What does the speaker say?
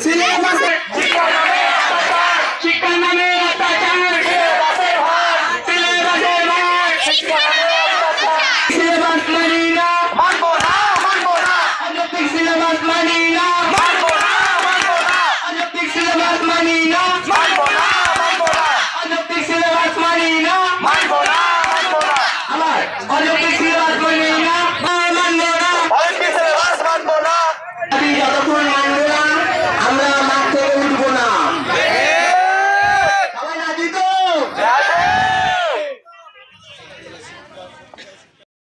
সিলেবাসে শিক্ষা নামে অত্যাচার সিলেবাসের ভাগ সিলেবাস মানি না মানবো না অযৌক্তিক সিলেবাস মানি না অযৌক্তিক সিলেবাস মানি না মানবো না অযৌক্তিক সিলেবাস মানি না